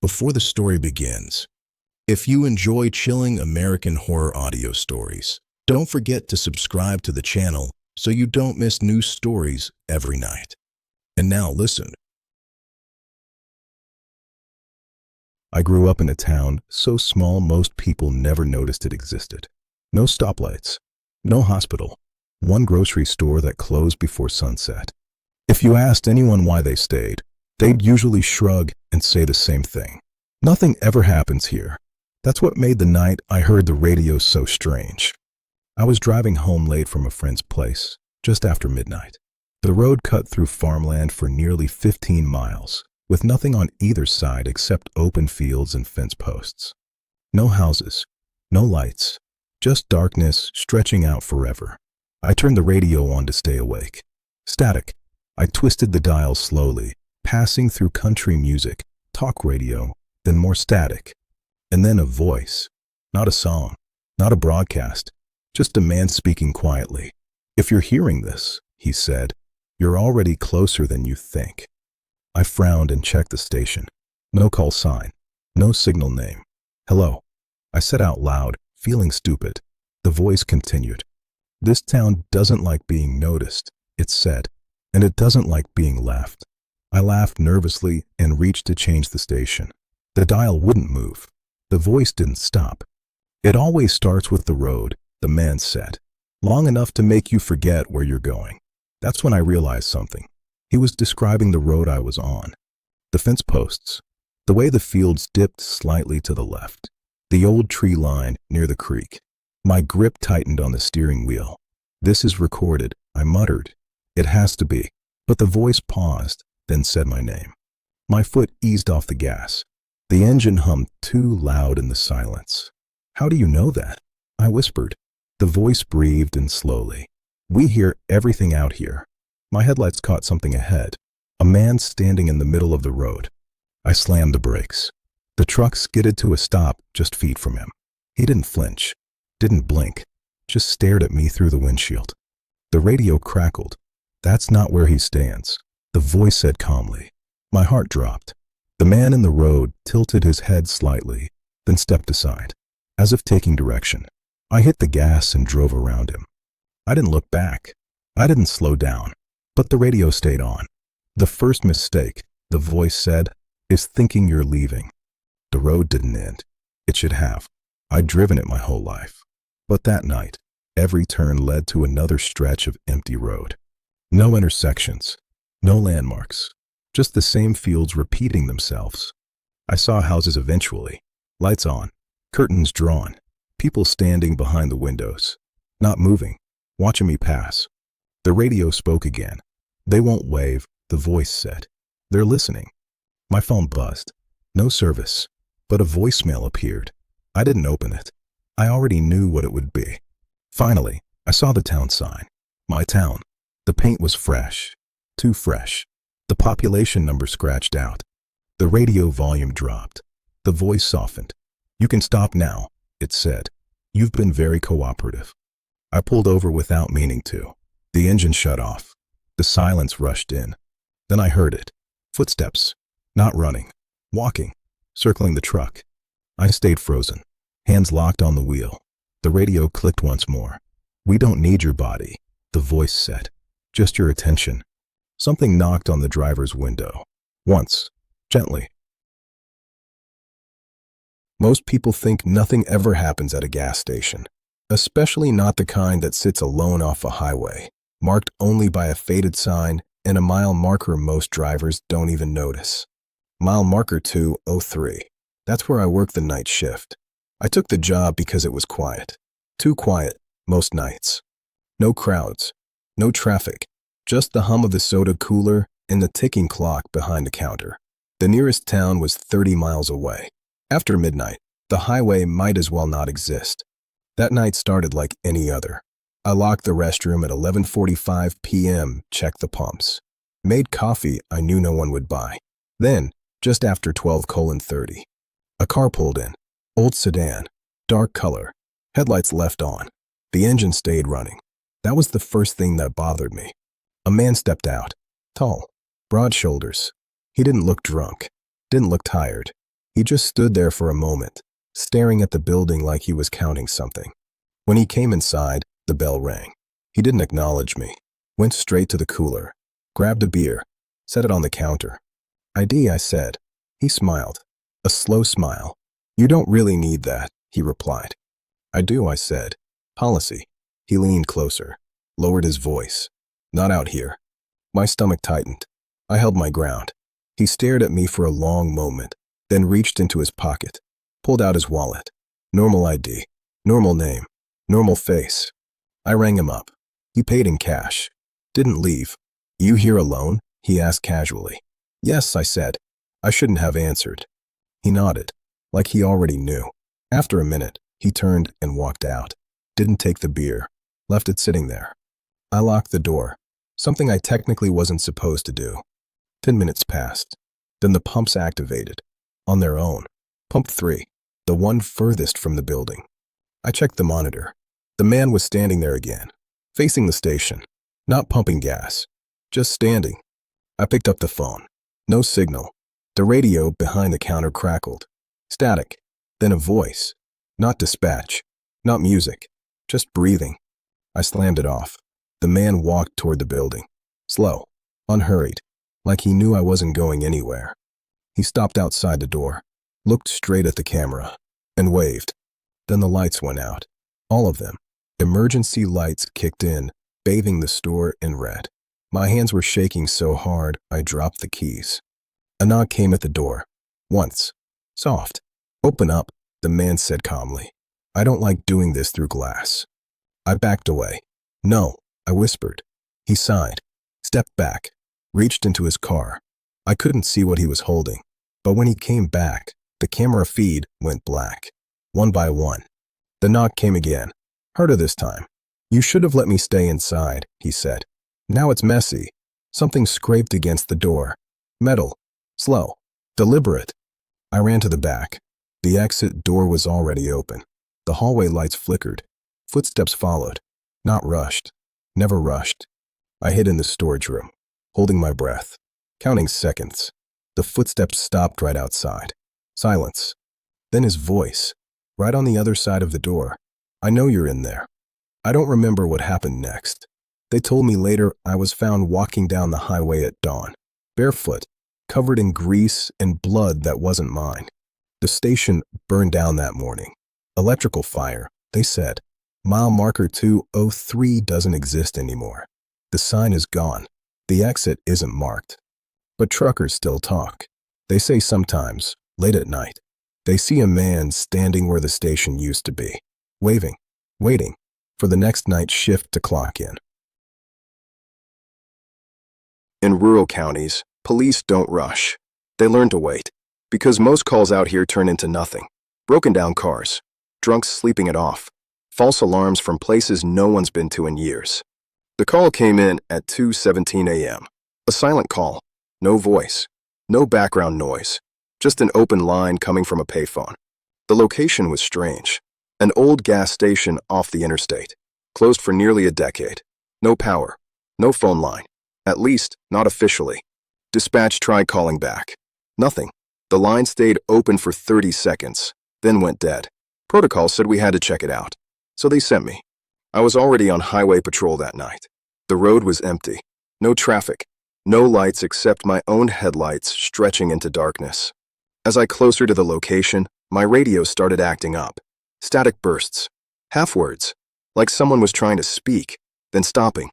Before the story begins, if you enjoy chilling American horror audio stories, don't forget to subscribe to the channel so you don't miss new stories every night. And now listen. I grew up in a town so small most people never noticed it existed. No stoplights, no hospital, one grocery store that closed before sunset. If you asked anyone why they stayed, they'd usually shrug and say the same thing. Nothing ever happens here. That's what made the night I heard the radio so strange. I was driving home late from a friend's place, just after midnight. The road cut through farmland for nearly 15 miles, with nothing on either side except open fields and fence posts. No houses, no lights, just darkness stretching out forever. I turned the radio on to stay awake. Static. I twisted the dial slowly, passing through country music, talk radio, then more static. And then a voice. Not a song, not a broadcast, just a man speaking quietly. "If you're hearing this," he said, "you're already closer than you think." I frowned and checked the station. No call sign, no signal name. "Hello," I said out loud, feeling stupid. The voice continued. "This town doesn't like being noticed," it said, "and it doesn't like being left." I laughed nervously and reached to change the station. The dial wouldn't move. The voice didn't stop. "It always starts with the road," the man said. "Long enough to make you forget where you're going." That's when I realized something. He was describing the road I was on. The fence posts, the way the fields dipped slightly to the left, the old tree line near the creek. My grip tightened on the steering wheel. "This is recorded," I muttered. "It has to be." But the voice paused, then said my name. My foot eased off the gas. The engine hummed too loud in the silence. "How do you know that?" I whispered. The voice breathed in slowly. "We hear everything out here." My headlights caught something ahead. A man standing in the middle of the road. I slammed the brakes. The truck skidded to a stop just feet from him. He didn't flinch, didn't blink, just stared at me through the windshield. The radio crackled. "That's not where he stands," the voice said calmly. My heart dropped. The man in the road tilted his head slightly, then stepped aside, as if taking direction. I hit the gas and drove around him. I didn't look back. I didn't slow down. But the radio stayed on. "The first mistake," the voice said, "is thinking you're leaving." The road didn't end. It should have. I'd driven it my whole life. But that night, every turn led to another stretch of empty road. No intersections, no landmarks, just the same fields repeating themselves. I saw houses eventually, lights on, curtains drawn, people standing behind the windows, not moving, watching me pass. The radio spoke again. "They won't wave," the voice said. "They're listening." My phone buzzed. No service, but a voicemail appeared. I didn't open it. I already knew what it would be. Finally, I saw the town sign. My town. The paint was fresh, too fresh. The population number scratched out. The radio volume dropped. The voice softened. "You can stop now," it said. "You've been very cooperative." I pulled over without meaning to. The engine shut off. The silence rushed in. Then I heard it. Footsteps. Not running. Walking. Circling the truck. I stayed frozen. Hands locked on the wheel. The radio clicked once more. "We don't need your body," the voice said. "Just your attention." Something knocked on the driver's window. Once. Gently. Most people think nothing ever happens at a gas station. Especially not the kind that sits alone off a highway, marked only by a faded sign and a mile marker most drivers don't even notice. Mile marker 203. That's where I worked the night shift. I took the job because it was quiet. Too quiet, most nights. No crowds, no traffic, just the hum of the soda cooler and the ticking clock behind the counter. The nearest town was 30 miles away. After midnight, the highway might as well not exist. That night started like any other. I locked the restroom at 11:45 p.m., checked the pumps. Made coffee I knew no one would buy. Then, just after 12:30, a car pulled in. Old sedan, dark color, headlights left on. The engine stayed running. That was the first thing that bothered me. A man stepped out, tall, broad shoulders. He didn't look drunk, didn't look tired, He just stood there for a moment, staring at the building like he was counting something. When he came inside, the bell rang. He didn't acknowledge me, went straight to the cooler, grabbed a beer, set it on the counter. "ID," I said. He smiled, a slow smile. "You don't really need that," he replied. "I do," I said. "Policy." He leaned closer, lowered his voice. "Not out here." My stomach tightened. I held my ground. He stared at me for a long moment, then reached into his pocket, pulled out his wallet. Normal ID, normal name, normal face. I rang him up. He paid in cash. Didn't leave. "You here alone?" he asked casually. "Yes," I said. I shouldn't have answered. He nodded, like he already knew. After a minute, he turned and walked out. Didn't take the beer. Left it sitting there. I locked the door, something I technically wasn't supposed to do. 10 minutes passed. Then the pumps activated. On their own. Pump 3, the one furthest from the building. I checked the monitor. The man was standing there again, facing the station. Not pumping gas. Just standing. I picked up the phone. No signal. The radio behind the counter crackled. Static. Then a voice. Not dispatch. Not music. Just breathing. I slammed it off. The man walked toward the building. Slow. Unhurried. Like he knew I wasn't going anywhere. He stopped outside the door, looked straight at the camera, and waved. Then the lights went out. All of them. Emergency lights kicked in, bathing the store in red. My hands were shaking so hard I dropped the keys. A knock came at the door. Once. Soft. "Open up," the man said calmly. "I don't like doing this through glass." I backed away. "No," I whispered. He sighed, stepped back, reached into his car. I couldn't see what he was holding, but when he came back, the camera feed went black. One by one. The knock came again, harder this time. "You should have let me stay inside," he said. "Now it's messy." Something scraped against the door. Metal. Slow. Deliberate. I ran to the back. The exit door was already open. The hallway lights flickered. Footsteps followed. Not rushed. Never rushed. I hid in the storage room, holding my breath, counting seconds. The footsteps stopped right outside. Silence. Then his voice, right on the other side of the door. "I know you're in there." I don't remember what happened next. They told me later I was found walking down the highway at dawn, barefoot, covered in grease and blood that wasn't mine. The station burned down that morning. Electrical fire, they said. Mile marker 203 doesn't exist anymore. The sign is gone. The exit isn't marked. But truckers still talk. They say sometimes, late at night, they see a man standing where the station used to be, waving, waiting for the next night shift to clock in. In rural counties, police don't rush. They learn to wait, because most calls out here turn into nothing. Broken down cars, drunks sleeping it off, false alarms from places no one's been to in years. The call came in at 2:17 a.m. A silent call, no voice, no background noise, just an open line coming from a payphone. The location was strange. An old gas station off the interstate, closed for nearly a decade. No power, no phone line, at least not officially. Dispatch tried calling back. Nothing. The line stayed open for 30 seconds, then went dead. Protocol said we had to check it out, so they sent me. I was already on highway patrol that night. The road was empty. No traffic. No lights except my own headlights stretching into darkness. As I closer to the location, my radio started acting up. Static bursts. Half words. Like someone was trying to speak, then stopping.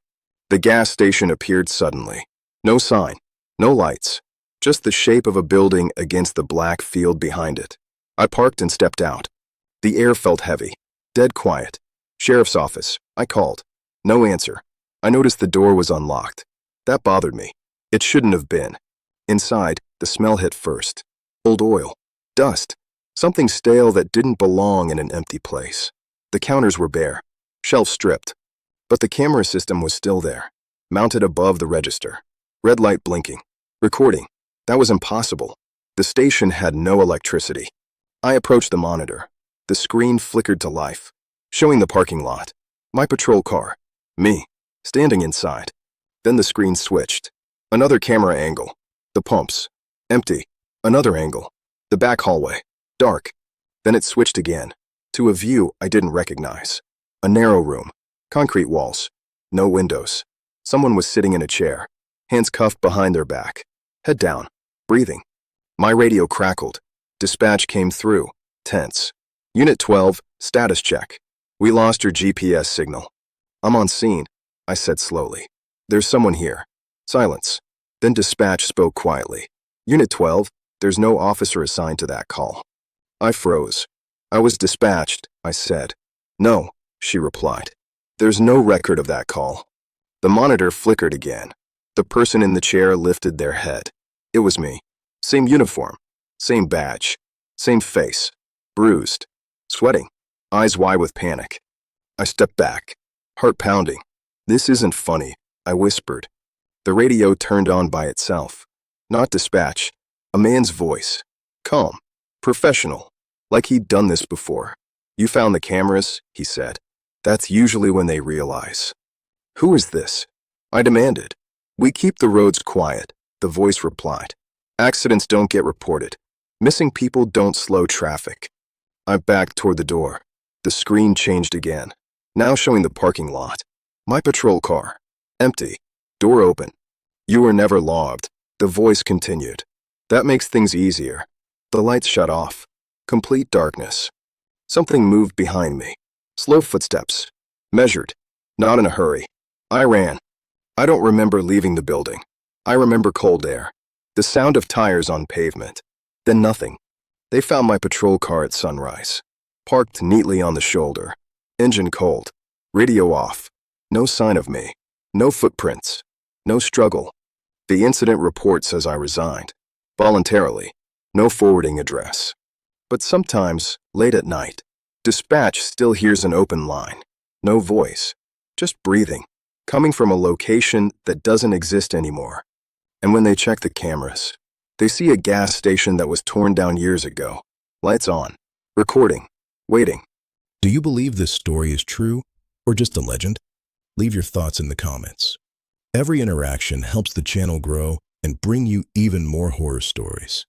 The gas station appeared suddenly. No sign. No lights. Just the shape of a building against the black field behind it. I parked and stepped out. The air felt heavy. Dead quiet. Sheriff's office. I called. No answer. I noticed the door was unlocked. That bothered me. It shouldn't have been. Inside, the smell hit first. Old oil. Dust. Something stale that didn't belong in an empty place. The counters were bare. Shelves stripped. But the camera system was still there, mounted above the register. Red light blinking. Recording. That was impossible. The station had no electricity. I approached the monitor. The screen flickered to life, showing the parking lot. My patrol car. Me. Standing inside. Then the screen switched. Another camera angle. The pumps. Empty. Another angle. The back hallway. Dark. Then it switched again, to a view I didn't recognize. A narrow room. Concrete walls. No windows. Someone was sitting in a chair, hands cuffed behind their back, head down, breathing. My radio crackled. Dispatch came through, tense. Unit 12, status check. We lost your GPS signal. I'm on scene, I said slowly. There's someone here. Silence. Then dispatch spoke quietly. Unit 12, there's no officer assigned to that call. I froze. I was dispatched, I said. No, she replied. There's no record of that call. The monitor flickered again. The person in the chair lifted their head. It was me. Same uniform, same badge, same face, bruised, sweating, eyes wide with panic. I stepped back, heart pounding. This isn't funny, I whispered. The radio turned on by itself. Not dispatch, a man's voice. Calm, professional, like he'd done this before. You found the cameras, he said. That's usually when they realize. Who is this? I demanded. We keep the roads quiet, the voice replied. Accidents don't get reported. Missing people don't slow traffic. I backed toward the door. The screen changed again, now showing the parking lot. My patrol car. Empty. Door open. You were never logged, the voice continued. That makes things easier. The lights shut off. Complete darkness. Something moved behind me. Slow footsteps. Measured. Not in a hurry. I ran. I don't remember leaving the building. I remember cold air. The sound of tires on pavement. Then nothing. They found my patrol car at sunrise. Parked neatly on the shoulder. Engine cold. Radio off. No sign of me. No footprints. No struggle. The incident report says I resigned. Voluntarily. No forwarding address. But sometimes, late at night, dispatch still hears an open line. No voice. Just breathing. Coming from a location that doesn't exist anymore. And when they check the cameras, they see a gas station that was torn down years ago. Lights on. Recording. Waiting. Do you believe this story is true or just a legend? Leave your thoughts in the comments. Every interaction helps the channel grow and bring you even more horror stories.